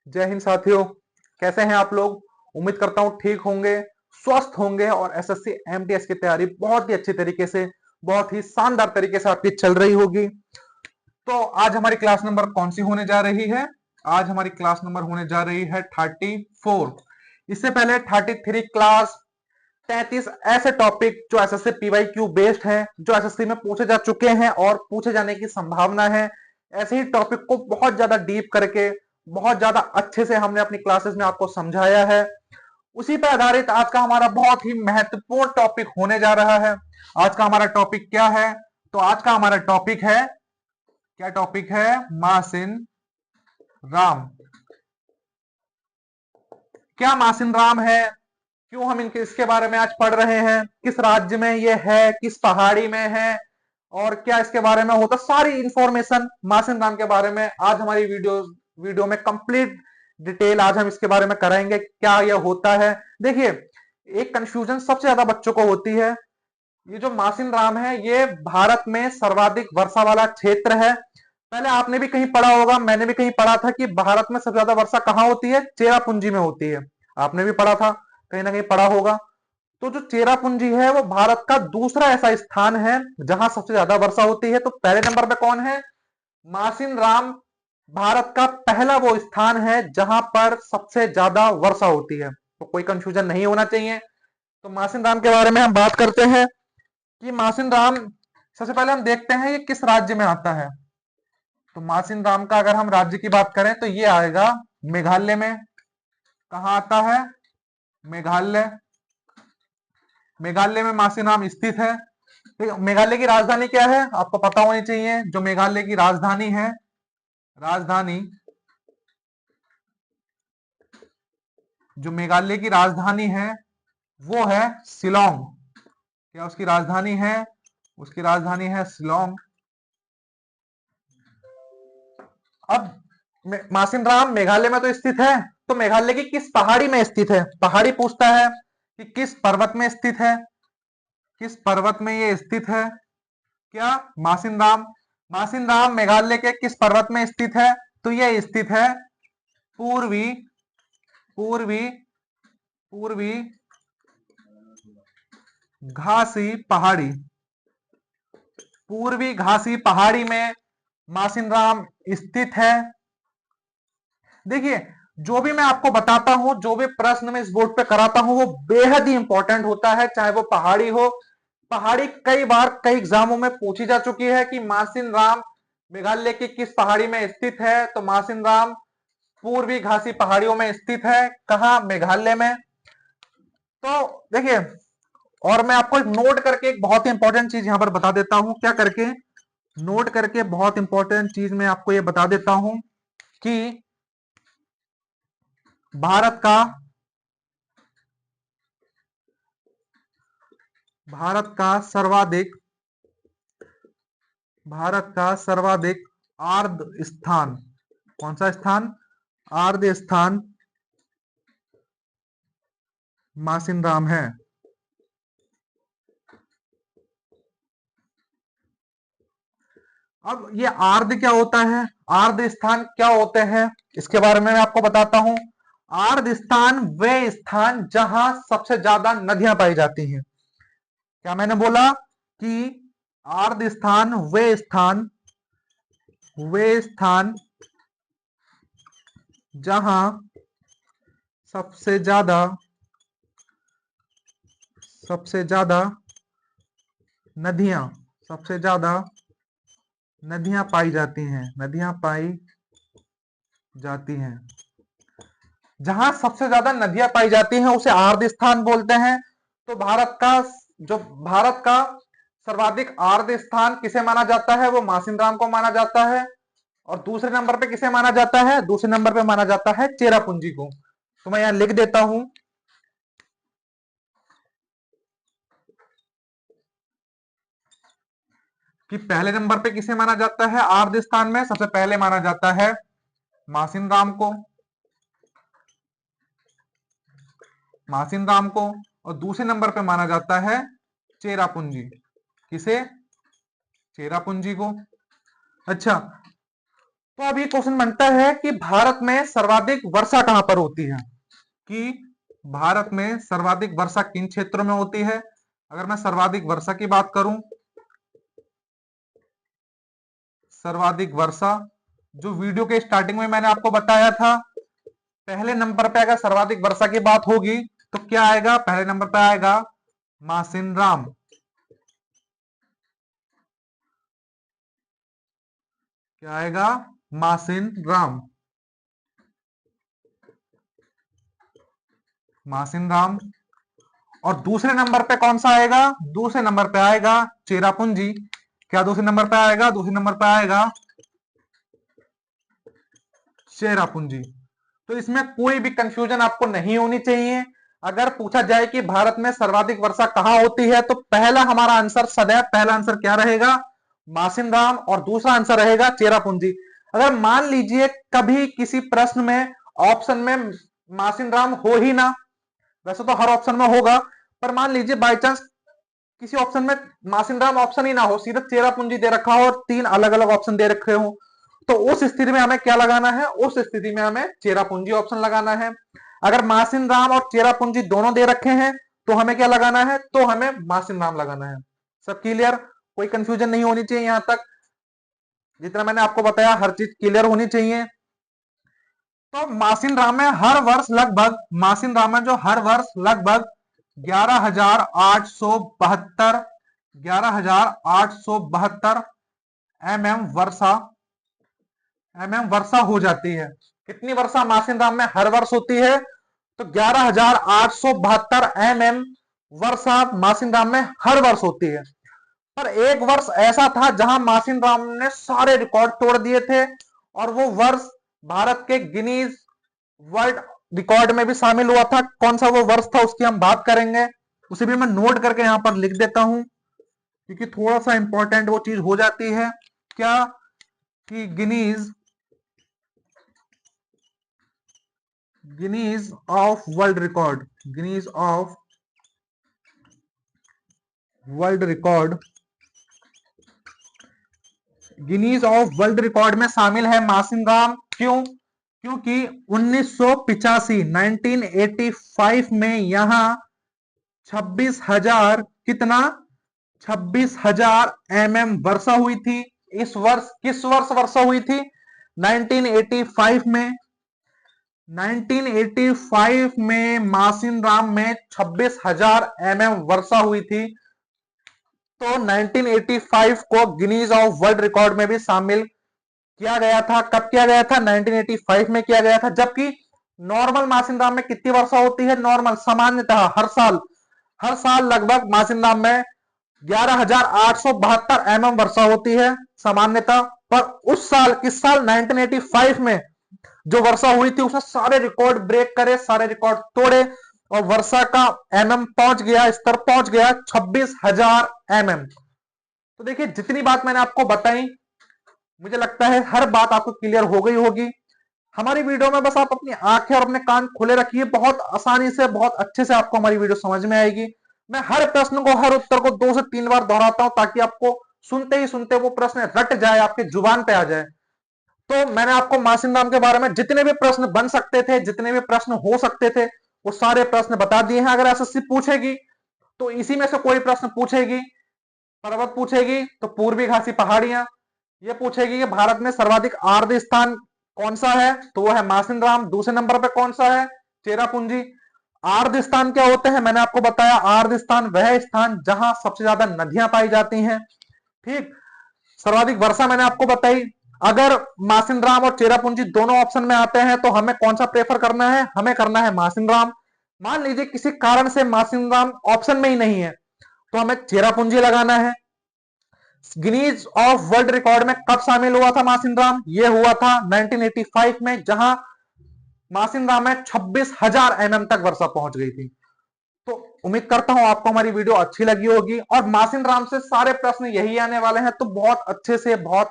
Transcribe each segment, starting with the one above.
जय हिंद साथियों। कैसे हैं आप लोग? उम्मीद करता हूं ठीक होंगे, स्वस्थ होंगे और एसएससी एमटीएस की तैयारी बहुत ही अच्छी तरीके से, बहुत ही शानदार तरीके से आपकी चल रही होगी। तो आज हमारी क्लास नंबर कौन सी होने जा रही है? आज हमारी क्लास नंबर होने जा रही है 34। इससे पहले 33 क्लास, 33 ऐसे टॉपिक जो एसएससी पीवाईक्यू बेस्ड हैं, जो एसएससी में पूछे जा चुके हैं और पूछे जाने की संभावना है। ऐसे ही टॉपिक को बहुत ज्यादा डीप करके, बहुत ज्यादा अच्छे से हमने अपनी क्लासेस में आपको समझाया है। उसी पर आधारित आज का हमारा बहुत ही महत्वपूर्ण टॉपिक होने जा रहा है। आज का हमारा टॉपिक क्या है? तो आज का हमारा टॉपिक है, क्या टॉपिक है? मासिन राम। क्या मासिन राम है? क्यों हम इनके इसके बारे में आज पढ़ रहे हैं? किस राज्य में ये है, किस पहाड़ी में है, और क्या इसके बारे में होता, सारी इंफॉर्मेशन मासिन राम के बारे में आज हमारी वीडियो में कंप्लीट डिटेल आज हम इसके बारे में कराएंगे। क्या यह होता है? देखिए, एक कंफ्यूजन सबसे ज्यादा बच्चों को होती है। ये जो मासिन राम है, ये भारत में सर्वाधिक वर्षा वाला क्षेत्र है। पहले आपने भी कहीं पढ़ा होगा, मैंने भी कहीं पढ़ा था कि भारत में सबसे ज्यादा वर्षा कहां होती है? चेरापूंजी में होती है। आपने भी पढ़ा था, कहीं ना कहीं पढ़ा होगा। तो जो चेरापूंजी है वो भारत का दूसरा ऐसा स्थान है जहां सबसे ज्यादा वर्षा होती है। तो पहले नंबर पे कौन है? मासिन राम। भारत का पहला वो स्थान है जहां पर सबसे ज्यादा वर्षा होती है। तो कोई कंफ्यूजन नहीं होना चाहिए। तो मासिन राम के बारे में हम बात करते हैं कि मासिन राम, सबसे पहले हम देखते हैं ये किस राज्य में आता है। तो मासिन राम का अगर हम राज्य की बात करें तो ये आएगा मेघालय में। कहां आता है? मेघालय। मेघालय में मासिन राम स्थित है। मेघालय की राजधानी क्या है? आपको पता होनी चाहिए। जो मेघालय की राजधानी है, राजधानी, जो मेघालय की राजधानी है वो है शिलोंग। क्या उसकी राजधानी है? उसकी राजधानी है शिलोंग। अब मासिन राम मेघालय में तो स्थित है, तो मेघालय की किस पहाड़ी में स्थित है? पहाड़ी पूछता है कि किस पर्वत में स्थित है, किस पर्वत में ये स्थित है। क्या? मासिन राम। मासिन राम मेघालय के किस पर्वत में स्थित है? तो ये स्थित है पूर्वी, पूर्वी, पूर्वी घासी पहाड़ी। पूर्वी घासी पहाड़ी में मासिन राम स्थित है। देखिए, जो भी मैं आपको बताता हूं, जो भी प्रश्न मैं इस बोर्ड पे कराता हूं, वो बेहद ही इंपॉर्टेंट होता है, चाहे वो पहाड़ी हो। पहाड़ी कई बार कई एग्जामों में पूछी जा चुकी है कि मासिन राम मेघालय की किस पहाड़ी में स्थित है। तो मासिन राम पूर्वी घासी पहाड़ियों में स्थित है। कहा? मेघालय में। तो देखिए, और मैं आपको एक नोट करके एक बहुत ही इंपॉर्टेंट चीज यहां पर बता देता हूं। क्या करके? नोट करके बहुत इंपॉर्टेंट चीज मैं आपको ये बता देता हूं कि भारत का भारत का सर्वाधिक भारत का सर्वाधिक आर्द्र स्थान, कौन सा स्थान? आर्द्र स्थान मासिन राम है। अब ये आर्द्र क्या होता है, आर्द्र स्थान क्या होते हैं, इसके बारे में मैं आपको बताता हूं। आर्द्र स्थान वे स्थान जहां सबसे ज्यादा नदियां पाई जाती हैं। क्या मैंने बोला? कि आर्द्र स्थान वे स्थान जहां सबसे ज्यादा सबसे ज्यादा नदियां सबसे ज्यादा नदियां पाई जाती हैं, नदियां पाई जाती हैं। जहां सबसे ज्यादा नदियां पाई जाती हैं उसे आर्द्र स्थान बोलते हैं। तो जो भारत का सर्वाधिक आर्द्र स्थान किसे माना जाता है? वो मासिन राम को माना जाता है। और दूसरे नंबर पे किसे माना जाता है? दूसरे नंबर पे माना जाता है चेरापूंजी को। तो मैं यहां लिख देता हूं कि पहले नंबर पे किसे माना जाता है आर्द्र स्थान में? सबसे पहले माना जाता है मासिन राम को, मासिन राम को। और दूसरे नंबर पे माना जाता है चेरापूंजी। किसे? चेरापूंजी को। अच्छा, तो अब ये क्वेश्चन बनता है कि भारत में सर्वाधिक वर्षा कहां पर होती है, कि भारत में सर्वाधिक वर्षा किन क्षेत्रों में होती है। अगर मैं सर्वाधिक वर्षा की बात करूं, सर्वाधिक वर्षा, जो वीडियो के स्टार्टिंग में मैंने आपको बताया था, पहले नंबर पे अगर सर्वाधिक वर्षा की बात होगी तो क्या आएगा, पहले नंबर पे आएगा मासिनराम। क्या आएगा, मासिनराम, मासिनराम। और दूसरे नंबर पे कौन सा आएगा, दूसरे नंबर पे आएगा चेरापूंजी। क्या दूसरे नंबर पे आएगा, दूसरे नंबर पे आएगा चेरापूंजी। तो इसमें कोई भी कंफ्यूजन आपको नहीं होनी चाहिए। अगर पूछा जाए कि भारत में सर्वाधिक वर्षा कहां होती है, तो पहला हमारा आंसर, सदैव पहला आंसर क्या रहेगा, मासिनराम, और दूसरा आंसर रहेगा चेरापूंजी। अगर मान लीजिए कभी किसी प्रश्न में ऑप्शन में मासिनराम हो ही ना, वैसे तो हर ऑप्शन में होगा, पर मान लीजिए बाई चांस किसी ऑप्शन में मासिनराम ऑप्शन ही ना हो, सीधा चेरापूंजी दे रखा हो और तीन अलग अलग ऑप्शन दे रखे हो, तो उस स्थिति में हमें क्या लगाना है, उस स्थिति में हमें चेरापूंजी ऑप्शन लगाना है। अगर मासिनराम और चेरापूंजी दोनों दे रखे हैं तो हमें क्या लगाना है, तो हमें मासिनराम लगाना है। सब क्लियर, कोई कंफ्यूजन नहीं होनी चाहिए। यहां तक जितना मैंने आपको बताया हर चीज क्लियर होनी चाहिए। तो मासिनराम में हर वर्ष लगभग, मासिनराम में जो हर वर्ष लगभग 11,872 11,872 वर्षा हो जाती है। कितनी वर्षा मासिनराम में हर वर्ष होती है, तो 11,872 वर्षा मासिनराम में हर वर्ष होती है। पर एक वर्ष ऐसा था जहां मासिनराम ने सारे रिकॉर्ड तोड़ दिए थे, और वो वर्ष भारत के गिनीज वर्ल्ड रिकॉर्ड में भी शामिल हुआ था। कौन सा वो वर्ष था उसकी हम बात करेंगे, उसे भी मैं नोट करके यहां पर लिख देता हूं, क्योंकि थोड़ा सा इंपॉर्टेंट वो चीज हो जाती है। क्या, कि Guinness of world record, Guinness of world record, Guinness of world record में शामिल है मासिनराम। क्यों, क्योंकि 1985 1985 में यहां 26,000 कितना, 26,000 वर्षा हुई थी। इस वर्ष, किस वर्ष वर्षा हुई थी, 1985 में, 1985 में मासिनराम में 26,000 वर्षा हुई थी। तो 1985 को गिनीज ऑफ वर्ल्ड रिकॉर्ड में भी शामिल किया गया था। कब किया गया था, 1985 में किया गया था। जबकि नॉर्मल मासिनराम में कितनी वर्षा होती है, नॉर्मल सामान्यतः हर साल लगभग मासिनराम में 11,872 वर्षा होती है सामान्यतः। पर उस साल, किस साल, 1985 में जो वर्षा हुई थी उसने सारे रिकॉर्ड ब्रेक करे, सारे रिकॉर्ड तोड़े, और वर्षा का पहुंच गया, स्तर पहुंच गया 26,000 तो देखिए, जितनी बात मैंने आपको बताई, मुझे लगता है हर बात आपको क्लियर हो गई होगी। हमारी वीडियो में बस आप अपनी आंखें और अपने कान खुले रखिए, बहुत आसानी से, बहुत अच्छे से आपको हमारी वीडियो समझ में आएगी। मैं हर प्रश्न को, हर उत्तर को 2 से 3 बार दोहराता हूं, ताकि आपको सुनते ही सुनते वो प्रश्न रट जाए, आपके जुबान पे आ जाए। तो मैंने आपको मासिनराम के बारे में जितने भी प्रश्न बन सकते थे, जितने भी प्रश्न हो सकते थे, वो सारे प्रश्न बता दिए हैं। अगर एसएससी पूछेगी तो इसी में से कोई प्रश्न पूछेगी, पर्वत पूछेगी तो पूर्वी घासी पहाड़ियां, ये पूछेगी कि भारत में सर्वाधिक आर्द्र स्थान कौन सा है, तो वो है मासिनराम। दूसरे नंबर पे कौन सा है, चेरापूंजी। आर्द्र स्थान क्या होते हैं, मैंने आपको बताया, आर्द्र स्थान वह स्थान जहां सबसे ज्यादा नदियां पाई जाती हैं। ठीक, सर्वाधिक वर्षा मैंने आपको बताई। अगर मासिनराम और चेरापूंजी दोनों ऑप्शन में आते हैं तो हमें कौन सा प्रेफर करना है, हमें करना है मासिनराम। मान लीजिए किसी कारण से मासिनराम ऑप्शन में ही नहीं है, तो हमें चेरापूंजी लगाना है। गिनीज ऑफ वर्ल्ड रिकॉर्ड में कब शामिल हुआ था मासिनराम, ये हुआ था 1985 में, जहां मासिनराम में 26,000 तक वर्षा पहुंच गई थी। तो उम्मीद करता हूं आपको हमारी वीडियो अच्छी लगी होगी, और मासिनराम से सारे प्रश्न यही आने वाले हैं, तो बहुत अच्छे से, बहुत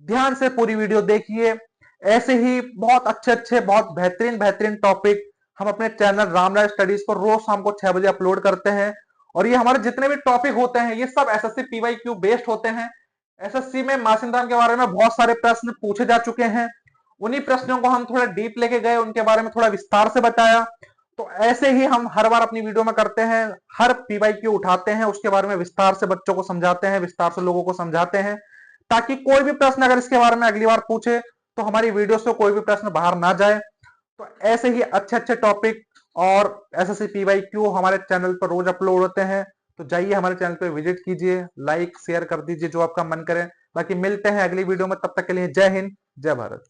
ध्यान से पूरी वीडियो देखिए। ऐसे ही बहुत अच्छे अच्छे, बहुत बेहतरीन बेहतरीन टॉपिक हम अपने चैनल रामराज स्टडीज पर रोज शाम को 6 बजे अपलोड करते हैं। और ये हमारे जितने भी टॉपिक होते हैं, ये सब एसएससी पीवाईक्यू बेस्ड होते हैं। एसएससी में मासिन राम के बारे में बहुत सारे प्रश्न पूछे जा चुके हैं, उन्हीं प्रश्नों को हम थोड़ा डीप लेके गए, उनके बारे में थोड़ा विस्तार से बताया। तो ऐसे ही हम हर बार अपनी वीडियो में करते हैं, हर पीवाईक्यू उठाते हैं, उसके बारे में विस्तार से बच्चों को समझाते हैं, विस्तार से लोगों को समझाते हैं, ताकि कोई भी प्रश्न अगर इसके बारे में अगली बार पूछे तो हमारी वीडियो से कोई भी प्रश्न बाहर ना जाए। तो ऐसे ही अच्छे अच्छे टॉपिक और एसएससी पीवाईक्यू हमारे चैनल पर रोज अपलोड होते हैं। तो जाइए हमारे चैनल पर विजिट कीजिए, लाइक शेयर कर दीजिए जो आपका मन करे। बाकी मिलते हैं अगली वीडियो में, तब तक के लिए जय हिंद, जय भारत।